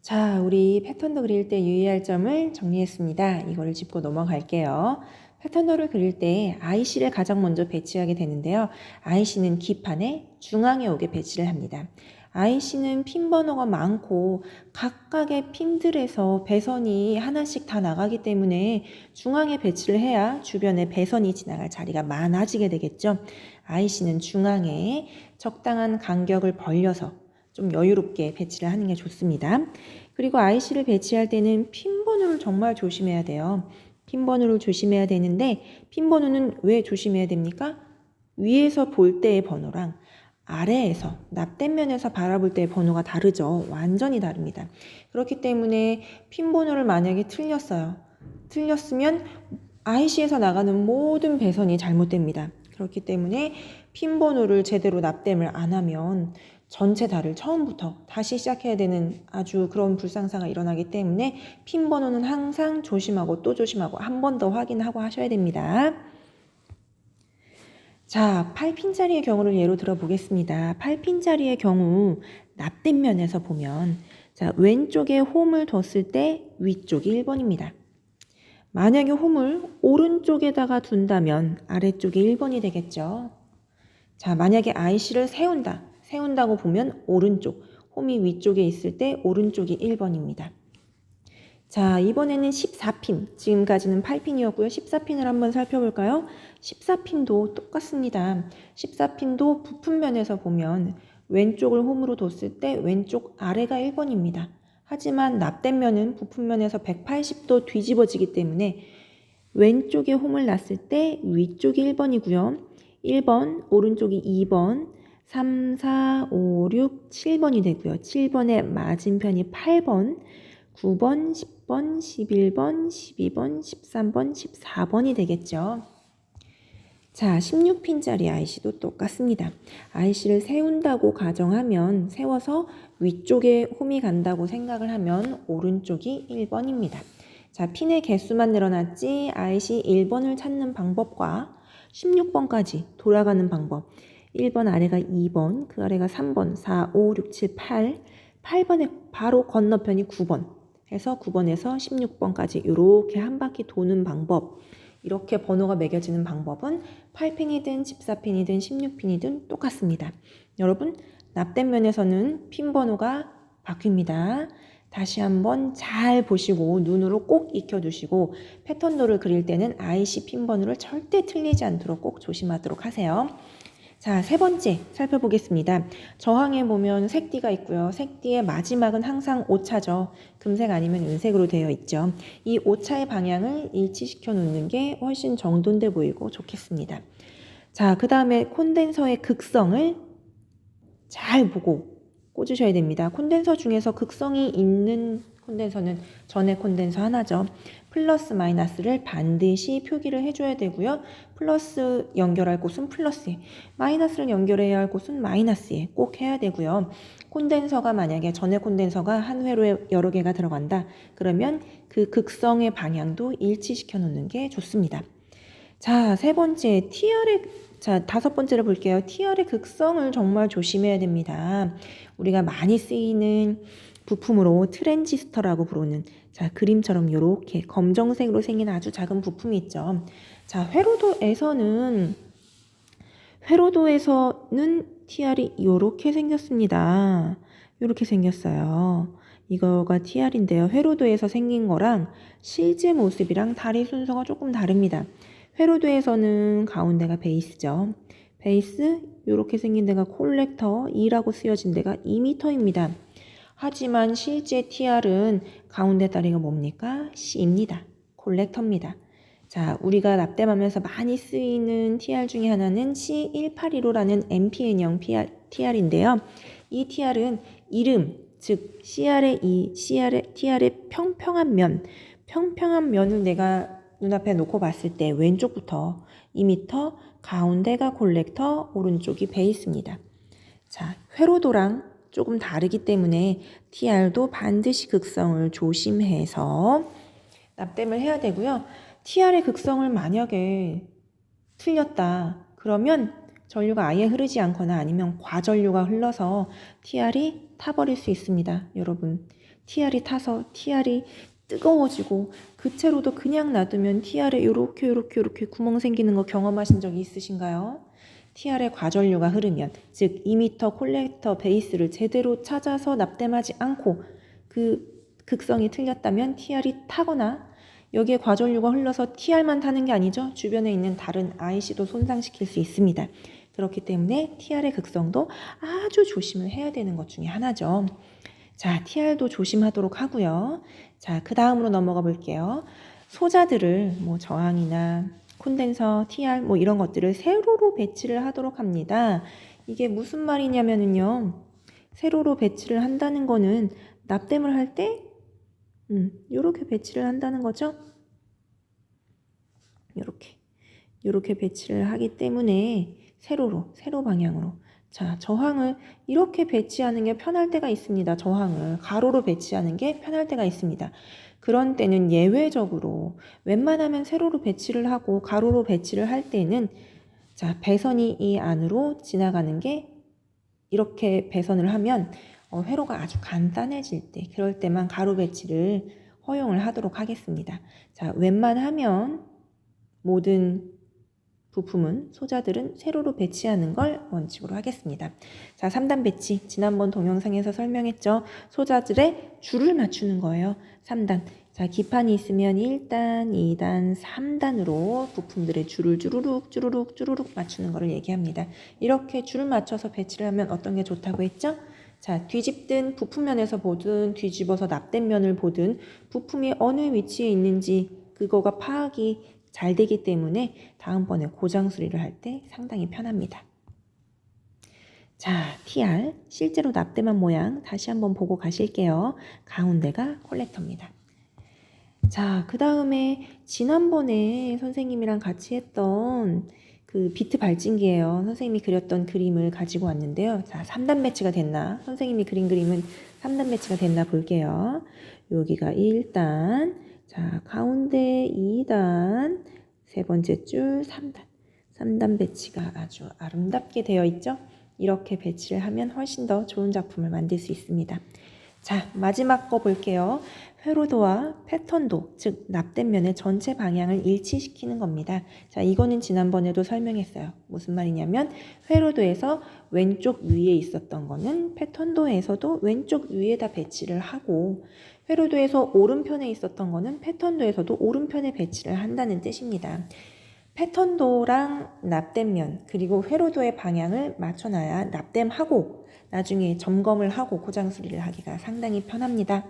자, 우리 패턴도 그릴 때 유의할 점을 정리했습니다. 이거를 짚고 넘어갈게요. 패턴도를 그릴 때 IC를 가장 먼저 배치하게 되는데요. IC는 기판의 중앙에 오게 배치를 합니다. IC는 핀 번호가 많고 각각의 핀들에서 배선이 하나씩 다 나가기 때문에 중앙에 배치를 해야 주변에 배선이 지나갈 자리가 많아지게 되겠죠. IC는 중앙에 적당한 간격을 벌려서 좀 여유롭게 배치를 하는 게 좋습니다. 그리고 IC를 배치할 때는 핀 번호를 정말 조심해야 돼요. 핀 번호를 조심해야 되는데 핀 번호는 왜 조심해야 됩니까? 위에서 볼 때의 번호랑 아래에서 납땜면에서 바라볼 때의 번호가 다르죠. 완전히 다릅니다. 그렇기 때문에 핀 번호를 만약에 틀렸으면 IC에서 나가는 모든 배선이 잘못됩니다. 그렇기 때문에 핀 번호를 제대로 납땜을 안 하면 전체 달을 처음부터 다시 시작해야 되는 아주 그런 불상사가 일어나기 때문에 핀 번호는 항상 조심하고 또 조심하고 한 번 더 확인하고 하셔야 됩니다. 자, 8핀짜리의 경우를 예로 들어보겠습니다. 8핀짜리의 경우 납땜면에서 보면 자, 왼쪽에 홈을 뒀을 때 위쪽이 1번입니다. 만약에 홈을 오른쪽에다가 둔다면 아래쪽이 1번이 되겠죠. 자, 만약에 IC를 세운다고 보면 오른쪽, 홈이 위쪽에 있을 때 오른쪽이 1번입니다. 자, 이번에는 14핀, 지금까지는 8핀이었고요. 14핀을 한번 살펴볼까요? 14핀도 똑같습니다. 14핀도 부품면에서 보면 왼쪽을 홈으로 뒀을 때 왼쪽 아래가 1번입니다. 하지만 납땜면은 부품면에서 180도 뒤집어지기 때문에 왼쪽에 홈을 놨을 때 위쪽이 1번이고요. 1번, 오른쪽이 2번, 3, 4, 5, 6, 7번이 되고요. 7번의 맞은편이 8번, 9번, 10번, 11번, 12번, 13번, 14번이 되겠죠. 자, 16핀짜리 IC도 똑같습니다. IC를 세운다고 가정하면 세워서 위쪽에 홈이 간다고 생각을 하면 오른쪽이 1번입니다. 자, 핀의 개수만 늘어났지 IC 1번을 찾는 방법과 16번까지 돌아가는 방법. 1번 아래가 2번, 그 아래가 3번, 4, 5, 6, 7, 8, 8번의 바로 건너편이 9번 해서 9번에서 16번까지 이렇게 한 바퀴 도는 방법. 이렇게 번호가 매겨지는 방법은 8핀이든 14핀이든 16핀이든 똑같습니다. 여러분, 납땜 면에서는 핀 번호가 바뀝니다. 다시 한번 잘 보시고 눈으로 꼭 익혀두시고 패턴도를 그릴 때는 IC 핀 번호를 절대 틀리지 않도록 꼭 조심하도록 하세요. 자, 세 번째 살펴보겠습니다. 저항에 보면 색띠가 있고요. 색띠의 마지막은 항상 오차죠. 금색 아니면 은색으로 되어 있죠. 이 오차의 방향을 일치시켜 놓는 게 훨씬 정돈돼 보이고 좋겠습니다. 자, 그 다음에 콘덴서의 극성을 잘 보고 꽂으셔야 됩니다. 콘덴서 중에서 극성이 있는 콘덴서는 전해 콘덴서 하나죠. 플러스 마이너스를 반드시 표기를 해줘야 되고요. 플러스 연결할 곳은 플러스에, 마이너스를 연결해야 할 곳은 마이너스에 꼭 해야 되고요. 콘덴서가 만약에 전해 콘덴서가 한 회로에 여러 개가 들어간다. 그러면 그 극성의 방향도 일치시켜 놓는 게 좋습니다. 자, 세 번째 다섯 번째를 볼게요. TR의 극성을 정말 조심해야 됩니다. 우리가 많이 쓰이는 부품으로 트랜지스터라고 부르는 자, 그림처럼 이렇게 검정색으로 생긴 아주 작은 부품이 있죠. 자, 회로도에서는 TR이 이렇게 생겼습니다. 이렇게 생겼어요. 이거가 TR인데요. 회로도에서 생긴 거랑 실제 모습이랑 다리 순서가 조금 다릅니다. 회로도에서는 가운데가 베이스죠. 베이스 이렇게 생긴 데가 콜렉터 2라고 쓰여진 데가 2m입니다. 하지만 실제 TR은 가운데 다리가 뭡니까? C입니다. 콜렉터입니다. 자, 우리가 납땜하면서 많이 쓰이는 TR 중에 하나는 C1815라는 MPN형 TR인데요. 이 TR은 이름, 즉 TR의 평평한 면을 내가 눈앞에 놓고 봤을 때 왼쪽부터 2m, 가운데가 콜렉터, 오른쪽이 베이스입니다. 자, 회로도랑 조금 다르기 때문에 TR도 반드시 극성을 조심해서 납땜을 해야 되고요. TR의 극성을 만약에 틀렸다 그러면 전류가 아예 흐르지 않거나 아니면 과전류가 흘러서 TR이 타버릴 수 있습니다. 여러분, TR이 타서 TR이 뜨거워지고 그 채로도 그냥 놔두면 TR에 이렇게 구멍 생기는 거 경험하신 적이 있으신가요? TR에 과전류가 흐르면, 즉 2m 콜렉터 베이스를 제대로 찾아서 납땜하지 않고 그 극성이 틀렸다면 TR이 타거나, 여기에 과전류가 흘러서 TR만 타는 게 아니죠. 주변에 있는 다른 IC도 손상시킬 수 있습니다. 그렇기 때문에 TR의 극성도 아주 조심을 해야 되는 것 중에 하나죠. 자, TR도 조심하도록 하고요. 자, 그 다음으로 넘어가 볼게요. 소자들을 저항이나 콘덴서, TR 이런 것들을 세로로 배치를 하도록 합니다. 이게 무슨 말이냐면요. 세로로 배치를 한다는 거는 납땜을 할 때 이렇게 배치를 한다는 거죠. 이렇게 배치를 하기 때문에 세로 방향으로. 자, 저항을 이렇게 배치하는 게 편할 때가 있습니다. 저항을 가로로 배치하는 게 편할 때가 있습니다. 그런 때는 예외적으로 웬만하면 세로로 배치를 하고 가로로 배치를 할 때는, 자, 배선이 이 안으로 지나가는 게, 이렇게 배선을 하면 회로가 아주 간단해질 때, 그럴 때만 가로 배치를 허용을 하도록 하겠습니다. 자, 웬만하면 모든 부품은, 소자들은 세로로 배치하는 걸 원칙으로 하겠습니다. 자, 3단 배치. 지난번 동영상에서 설명했죠. 소자들의 줄을 맞추는 거예요. 3단. 자, 기판이 있으면 1단, 2단, 3단으로 부품들의 줄을 쭈루룩 맞추는 거를 얘기합니다. 이렇게 줄을 맞춰서 배치를 하면 어떤 게 좋다고 했죠? 자, 뒤집든 부품면에서 보든 뒤집어서 납땜면을 보든 부품이 어느 위치에 있는지 그거가 파악이 잘 되기 때문에 다음번에 고장 수리를 할 때 상당히 편합니다. 자, TR 실제로 납땜한 모양 다시 한번 보고 가실게요. 가운데가 콜렉터입니다. 자, 그 다음에 지난번에 선생님이랑 같이 했던 그 비트 발진기예요. 선생님이 그렸던 그림을 가지고 왔는데요. 자, 3단 배치가 됐나? 선생님이 그린 그림은 3단 배치가 됐나 볼게요. 여기가 1단, 자, 가운데 2단, 세 번째 줄 3단. 3단 배치가 아주 아름답게 되어 있죠? 이렇게 배치를 하면 훨씬 더 좋은 작품을 만들 수 있습니다. 자, 마지막 거 볼게요. 회로도와 패턴도, 즉 납땜면의 전체 방향을 일치시키는 겁니다. 자, 이거는 지난번에도 설명했어요. 무슨 말이냐면 회로도에서 왼쪽 위에 있었던 거는 패턴도에서도 왼쪽 위에다 배치를 하고, 회로도에서 오른편에 있었던 거는 패턴도에서도 오른편에 배치를 한다는 뜻입니다. 패턴도랑 납땜면 그리고 회로도의 방향을 맞춰놔야 납땜하고 나중에 점검을 하고 고장 수리를 하기가 상당히 편합니다.